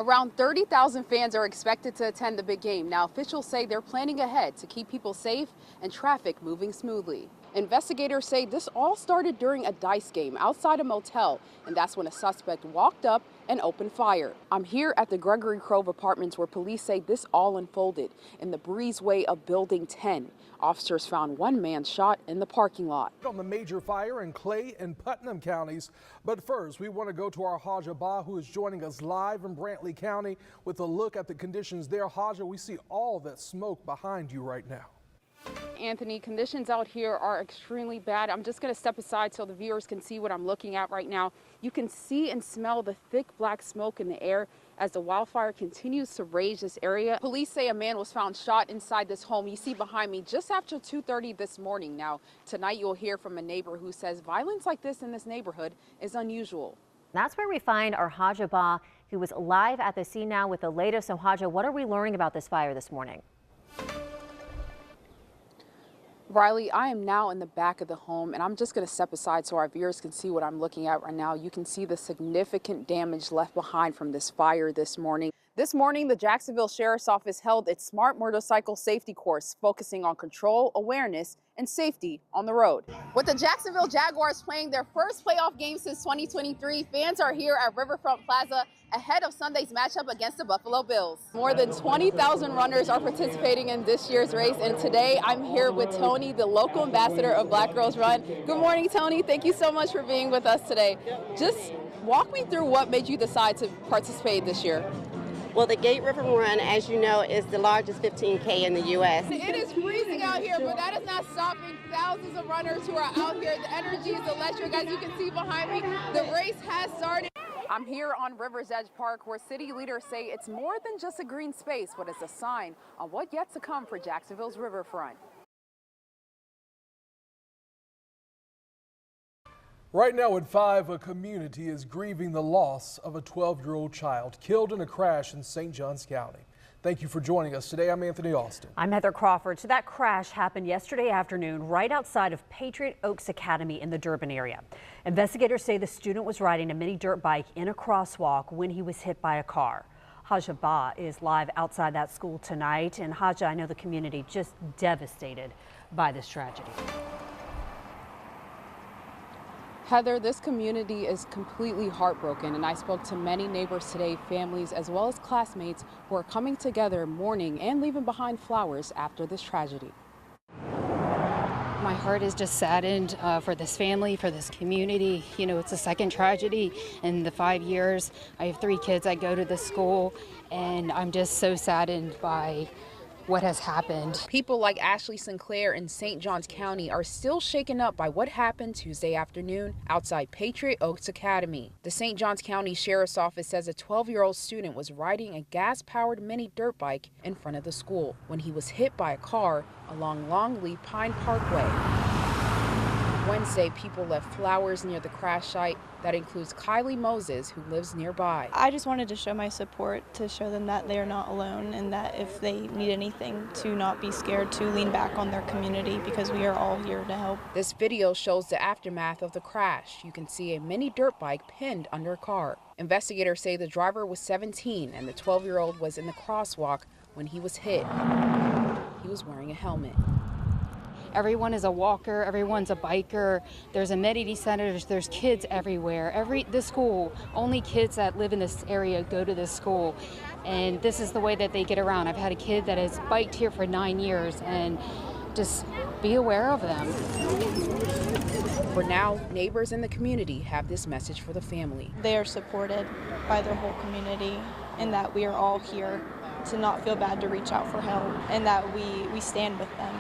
Around 30,000 fans are expected to attend the big game. Now, officials say they're planning ahead to keep people safe and traffic moving smoothly. Investigators say this all started during a dice game outside a motel, and that's when a suspect walked up and opened fire. I'm here at the Gregory Grove Apartments where police say this all unfolded in the breezeway of Building 10. Officers found one man shot in the parking lot. On the major fire in Clay and Putnam counties. But first, we want to go to our Hajah Bah, who is joining us live in Brantley County with a look at the conditions there. Hajah, we see all that smoke behind you right now. Anthony, conditions out here are extremely bad. I'm just going to step aside so the viewers can see what I'm looking at right now. You can see and smell the thick black smoke in the air as the wildfire continues to rage this area. Police say a man was found shot inside this home you see behind me just after 2:30 this morning. Now, tonight you'll hear from a neighbor who says violence like this in this neighborhood is unusual. That's where we find our Hajah Bah, who is live at the scene now with the latest. So Hajah, what are we learning about this fire this morning? Riley, I am now in the back of the home, and I'm just going to step aside so our viewers can see what I'm looking at right now. You can see the significant damage left behind from this fire this morning. This morning, the Jacksonville Sheriff's Office held its Smart Motorcycle Safety Course, focusing on control, awareness, and safety on the road. With the Jacksonville Jaguars playing their first playoff game since 2023, fans are here at Riverfront Plaza ahead of Sunday's matchup against the Buffalo Bills. More than 20,000 runners are participating in this year's race, and today I'm here with Tony, the local ambassador of Black Girls Run. Good morning, Tony. Thank you so much for being with us today. Just walk me through what made you decide to participate this year. Well, the Gate River Run, as you know, is the largest 15K in the U.S. It is freezing out here, but that is not stopping thousands of runners who are out here. The energy is electric, as you can see behind me. The race has started. I'm here on River's Edge Park, where city leaders say it's more than just a green space, but it's a sign on what yet to come for Jacksonville's riverfront. Right now at 5, a community is grieving the loss of a 12-year-old child killed in a crash in St. Johns County. Thank you for joining us today. I'm Anthony Austin. I'm Heather Crawford. So that crash happened yesterday afternoon right outside of Patriot Oaks Academy in the Durban area. Investigators say the student was riding a mini dirt bike in a crosswalk when he was hit by a car. Hajah Bah is live outside that school tonight. And Hajah, I know the community just devastated by this tragedy. Heather, this community is completely heartbroken, and I spoke to many neighbors today, families as well as classmates who are coming together mourning and leaving behind flowers after this tragedy. My heart is just saddened for this family, for this community. You know, it's the second tragedy in the 5 years. I have 3 kids that go to this school, and I'm just so saddened by what has happened. People like Ashley Sinclair in St. Johns County are still shaken up by what happened Tuesday afternoon outside Patriot Oaks Academy. The St. Johns County Sheriff's Office says a 12-year-old student was riding a gas-powered mini dirt bike in front of the school when he was hit by a car along Longleaf Pine Parkway. Wednesday, people left flowers near the crash site. That includes Kylie Moses, who lives nearby. I just wanted to show my support, to show them that they are not alone, and that if they need anything, to not be scared to lean back on their community, because we are all here to help. This video shows the aftermath of the crash. You can see a mini dirt bike pinned under a car. Investigators say the driver was 17 and the 12-year-old was in the crosswalk when he was hit. He was wearing a helmet. Everyone is a walker, everyone's a biker, there's amenity centers, there's kids everywhere. This school, only kids that live in this area go to this school, and this is the way that they get around. I've had a kid that has biked here for 9 years, and just be aware of them. For now, neighbors in the community have this message for the family. They are supported by their whole community, and that we are all here to not feel bad to reach out for help, and that we stand with them.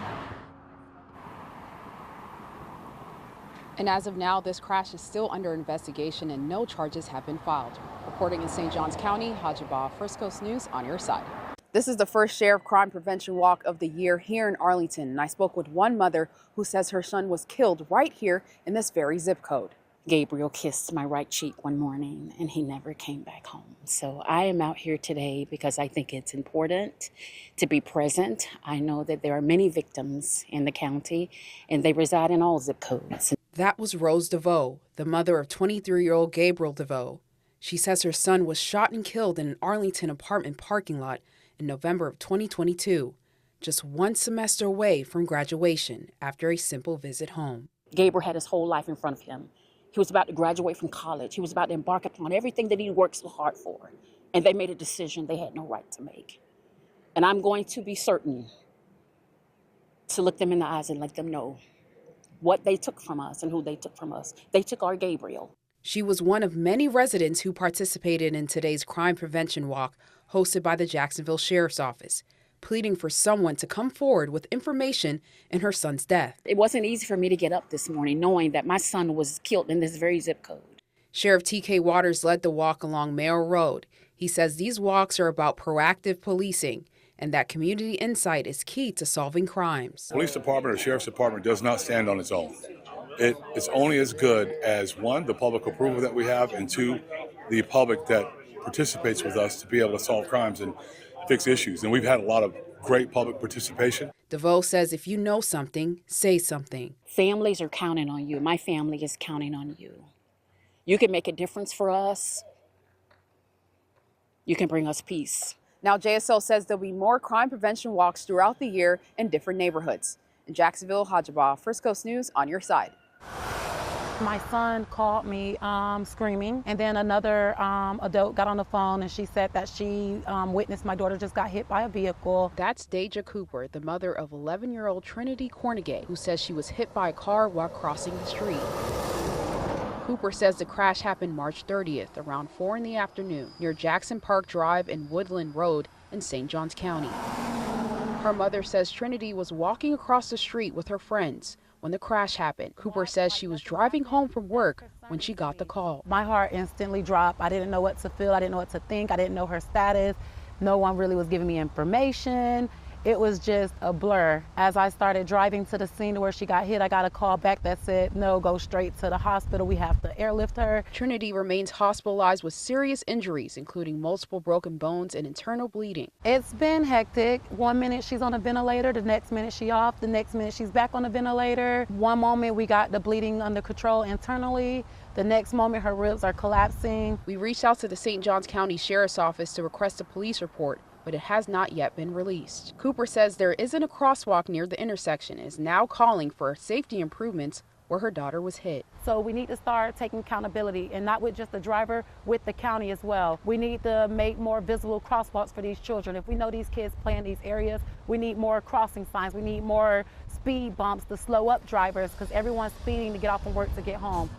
And as of now, this crash is still under investigation and no charges have been filed. Reporting in St. Johns County, Hajah Bah, First Coast News, on your side. This is the first Sheriff Crime Prevention Walk of the year here in Arlington. And I spoke with one mother who says her son was killed right here in this very zip code. Gabriel kissed my right cheek one morning and he never came back home. So I am out here today because I think it's important to be present. I know that there are many victims in the county and they reside in all zip codes. That was Rose DeVoe, the mother of 23-year-old Gabriel DeVoe. She says her son was shot and killed in an Arlington apartment parking lot in November of 2022, just one semester away from graduation after a simple visit home. Gabriel had his whole life in front of him. He was about to graduate from college. He was about to embark upon everything that he worked so hard for. And they made a decision they had no right to make. And I'm going to be certain to look them in the eyes and let them know what they took from us and who they took from us. They took our Gabriel. She was one of many residents who participated in today's crime prevention walk hosted by the Jacksonville Sheriff's Office, pleading for someone to come forward with information in her son's death. It wasn't easy for me to get up this morning knowing that my son was killed in this very zip code. Sheriff T.K. Waters led the walk along Mayo Road. He says these walks are about proactive policing and that community insight is key to solving crimes. Police department or sheriff's department does not stand on its own. It's only as good as, one, the public approval that we have, and two, the public that participates with us to be able to solve crimes and fix issues. And we've had a lot of great public participation. DeVoe says if you know something, say something. Families are counting on you. My family is counting on you. You can make a difference for us. You can bring us peace. Now, JSO says there'll be more crime prevention walks throughout the year in different neighborhoods. In Jacksonville, Hajah Bah, First Coast News, on your side. My son called me screaming, and then another adult got on the phone and she said that she witnessed my daughter just got hit by a vehicle. That's Deja Cooper, the mother of 11-year-old Trinity Cornegay, who says she was hit by a car while crossing the street. Cooper says the crash happened March 30th around 4 in the afternoon near Jackson Park Drive and Woodland Road in St. Johns County. Her mother says Trinity was walking across the street with her friends when the crash happened. Cooper says she was driving home from work when she got the call. My heart instantly dropped. I didn't know what to feel. I didn't know what to think. I didn't know her status. No one really was giving me information. It was just a blur. As I started driving to the scene where she got hit, I got a call back that said, no, go straight to the hospital. We have to airlift her. Trinity remains hospitalized with serious injuries, including multiple broken bones and internal bleeding. It's been hectic. 1 minute she's on a ventilator, the next minute she off, the next minute she's back on the ventilator. One moment we got the bleeding under control internally. The next moment her ribs are collapsing. We reached out to the St. Johns County Sheriff's Office to request a police report, but it has not yet been released. Cooper says there isn't a crosswalk near the intersection and is now calling for safety improvements where her daughter was hit. So we need to start taking accountability, and not with just the driver, with the county as well. We need to make more visible crosswalks for these children. If we know these kids play in these areas, we need more crossing signs. We need more speed bumps to slow up drivers because everyone's speeding to get off from work to get home.